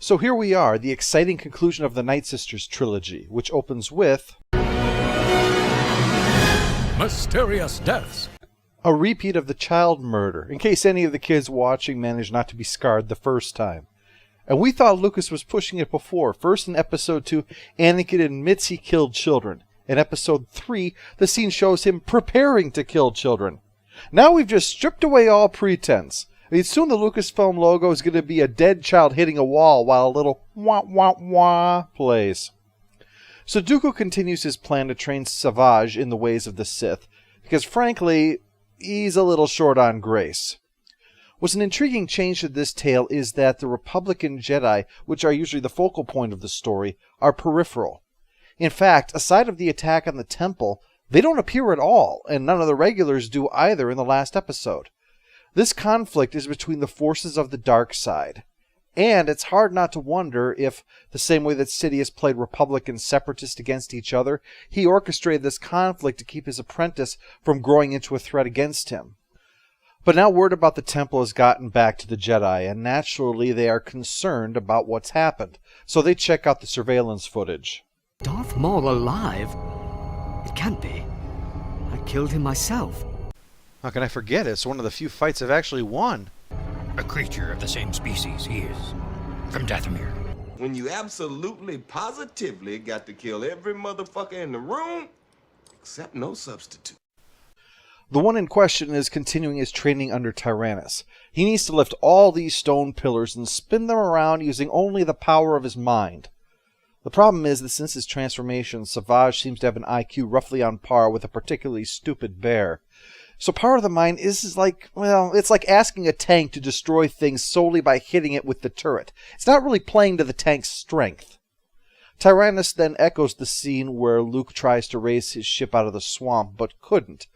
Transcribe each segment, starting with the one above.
So here we are, the exciting conclusion of the Night Sisters trilogy, which opens with mysterious deaths. A repeat of the child murder, in case any of the kids watching managed not to be scarred the first time. And we thought Lucas was pushing it before. First in Episode 2, Anakin admits he killed children. In Episode 3, the scene shows him preparing to kill children. Now we've just stripped away all pretense. I mean, soon the Lucasfilm logo is going to be a dead child hitting a wall while a little wah wah wah plays. So Dooku continues his plan to train Asajj in the ways of the Sith, because frankly, he's a little short on grace. What's an intriguing change to this tale is that the Republican Jedi, which are usually the focal point of the story, are peripheral. In fact, aside of the attack on the temple, they don't appear at all, and none of the regulars do either in the last episode. This conflict is between the forces of the dark side. And it's hard not to wonder if, the same way that Sidious played Republic and Separatist against each other, he orchestrated this conflict to keep his apprentice from growing into a threat against him. But now word about the temple has gotten back to the Jedi, and naturally they are concerned about what's happened, so they check out the surveillance footage. Darth Maul alive? It can't be. I killed him myself. How can I forget it? It's one of the few fights I've actually won. A creature of the same species he is. From Dathomir. When you absolutely, positively got to kill every motherfucker in the room, except no substitute. The one in question is continuing his training under Tyrannus. He needs to lift all these stone pillars and spin them around using only the power of his mind. The problem is that since his transformation, Asajj seems to have an IQ roughly on par with a particularly stupid bear. So power of the mind is like, well, it's like asking a tank to destroy things solely by hitting it with the turret. It's not really playing to the tank's strength. Tyrannus then echoes the scene where Luke tries to raise his ship out of the swamp, but couldn't.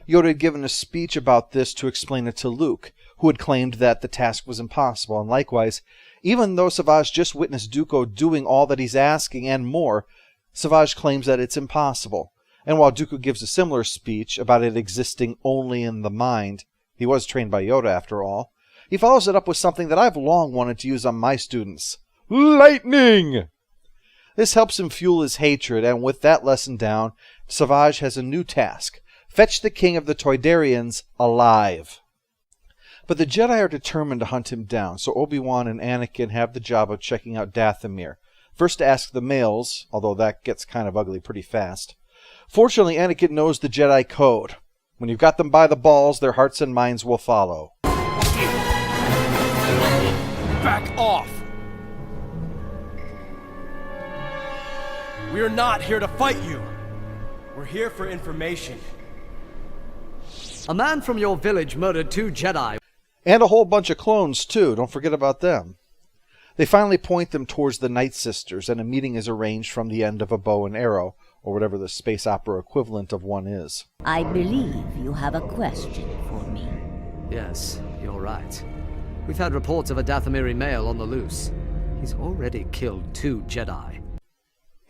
Yoda had given a speech about this to explain it to Luke, who had claimed that the task was impossible, and likewise, even though Asajj just witnessed Dooku doing all that he's asking and more, Asajj claims that it's impossible. And while Dooku gives a similar speech about it existing only in the mind, he was trained by Yoda after all, he follows it up with something that I've long wanted to use on my students. Lightning! This helps him fuel his hatred, and with that lesson down, Asajj has a new task. Fetch the king of the Toydarians alive. But the Jedi are determined to hunt him down, so Obi-Wan and Anakin have the job of checking out Dathomir. First to ask the males, although that gets kind of ugly pretty fast. Fortunately, Anakin knows the Jedi code. When you've got them by the balls, their hearts and minds will follow. Back off! We are not here to fight you. We're here for information. A man from your village murdered 2 Jedi. And a whole bunch of clones, too. Don't forget about them. They finally point them towards the Night Sisters, and a meeting is arranged from the end of a bow and arrow, or whatever the space opera equivalent of one is. I believe you have a question for me. Yes, you're right. We've had reports of a Dathomiri male on the loose. He's already killed 2 Jedi.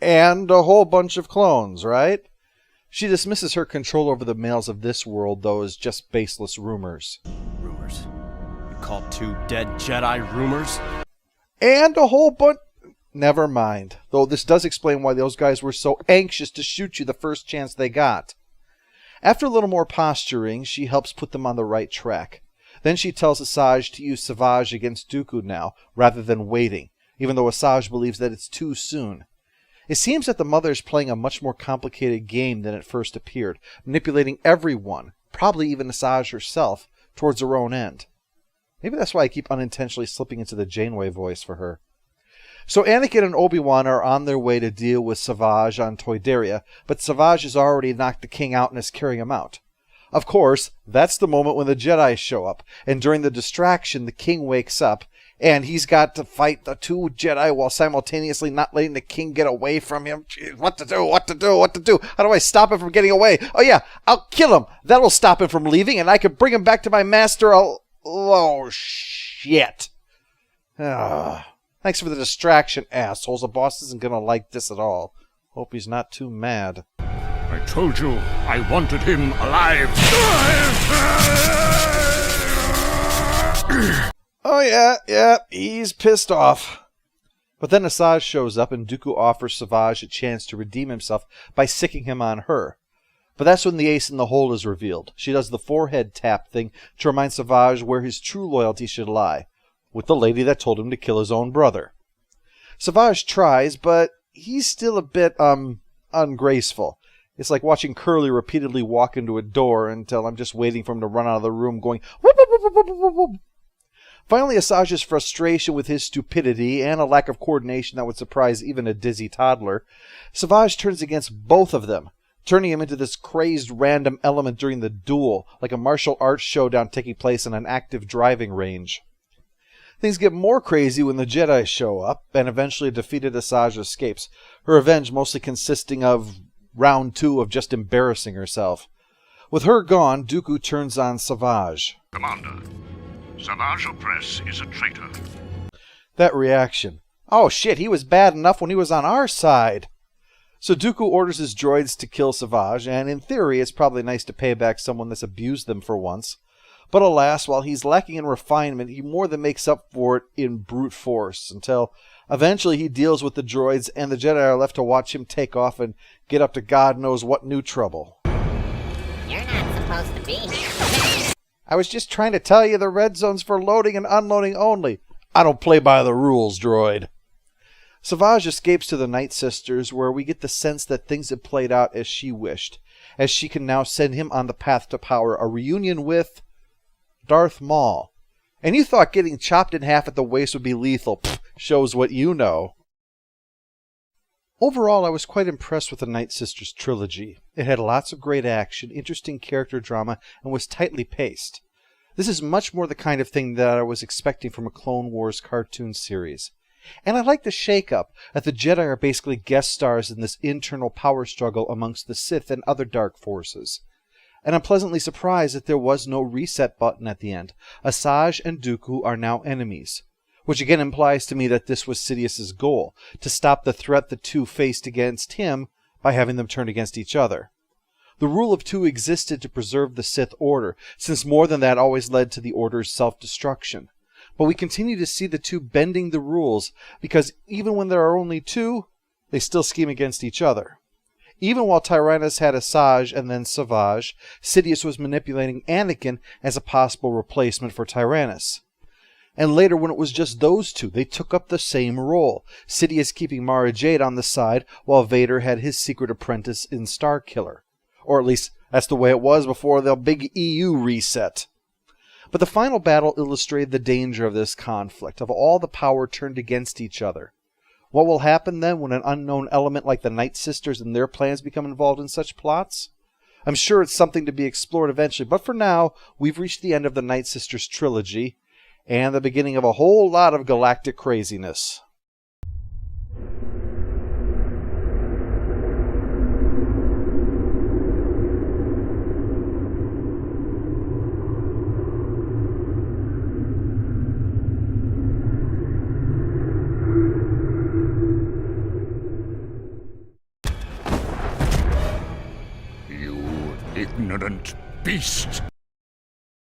And a whole bunch of clones, right? She dismisses her control over the males of this world, though, as just baseless rumors. Rumors? You called 2 dead Jedi rumors? And a whole bunch... Never mind. Though this does explain why those guys were so anxious to shoot you the first chance they got. After a little more posturing, she helps put them on the right track. Then she tells Asajj to use Asajj against Dooku now, rather than waiting, even though Asajj believes that it's too soon. It seems that the mother is playing a much more complicated game than it first appeared, manipulating everyone, probably even Asajj herself, towards her own end. Maybe that's why I keep unintentionally slipping into the Janeway voice for her. So Anakin and Obi-Wan are on their way to deal with Asajj on Toydaria, but Asajj has already knocked the king out and is carrying him out. Of course, that's the moment when the Jedi show up, and during the distraction the king wakes up, and he's got to fight the 2 Jedi while simultaneously not letting the king get away from him. Jeez, what to do? How do I stop him from getting away? Oh yeah, I'll kill him. That'll stop him from leaving, and I can bring him back to my master. Oh, shit. Thanks for the distraction, assholes. The boss isn't going to like this at all. Hope he's not too mad. I told you I wanted him alive. Oh yeah, he's pissed off. But then Asajj shows up and Dooku offers Savage a chance to redeem himself by sicking him on her. But that's when the ace in the hole is revealed. She does the forehead tap thing to remind Savage where his true loyalty should lie, with the lady that told him to kill his own brother. Savage tries, but he's still a bit, ungraceful. It's like watching Curly repeatedly walk into a door until I'm just waiting for him to run out of the room going, whoop, whoop, whoop, whoop, whoop, whoop. Finally, Asajj's frustration with his stupidity and a lack of coordination that would surprise even a dizzy toddler, Savage turns against both of them, turning him into this crazed random element during the duel, like a martial arts showdown taking place on an active driving range. Things get more crazy when the Jedi show up, and eventually a defeated Asajj escapes, her revenge mostly consisting of round 2 of just embarrassing herself. With her gone, Dooku turns on Savage. Commander, Savage Opress is a traitor. That reaction. Oh shit, he was bad enough when he was on our side. So Dooku orders his droids to kill Savage, and in theory it's probably nice to pay back someone that's abused them for once. But alas, while he's lacking in refinement, he more than makes up for it in brute force, until eventually he deals with the droids and the Jedi are left to watch him take off and get up to God knows what new trouble. You're not supposed to be here. I was just trying to tell you the red zone's for loading and unloading only. I don't play by the rules, droid. Savage escapes to the Night Sisters, where we get the sense that things have played out as she wished, as she can now send him on the path to power, a reunion with Darth Maul. And you thought getting chopped in half at the waist would be lethal. Pfft, shows what you know. Overall, I was quite impressed with the Night Sisters trilogy. It had lots of great action, interesting character drama, and was tightly paced. This is much more the kind of thing that I was expecting from a Clone Wars cartoon series. And I like the shake-up, that the Jedi are basically guest stars in this internal power struggle amongst the Sith and other dark forces. And I'm pleasantly surprised that there was no reset button at the end. Asajj and Dooku are now enemies, which again implies to me that this was Sidious's goal, to stop the threat the two faced against him by having them turn against each other. The rule of 2 existed to preserve the Sith Order, since more than that always led to the Order's self-destruction. But we continue to see the two bending the rules, because even when there are only 2, they still scheme against each other. Even while Tyrannus had Asajj and then Savage, Sidious was manipulating Anakin as a possible replacement for Tyrannus. And later, when it was just those 2, they took up the same role, Sidious keeping Mara Jade on the side, while Vader had his secret apprentice in Starkiller. Or at least, that's the way it was before the big EU reset. But the final battle illustrated the danger of this conflict, of all the power turned against each other. What will happen then when an unknown element like the Night Sisters and their plans become involved in such plots? I'm sure it's something to be explored eventually, but for now, we've reached the end of the Night Sisters trilogy, and the beginning of a whole lot of galactic craziness. You ignorant beast!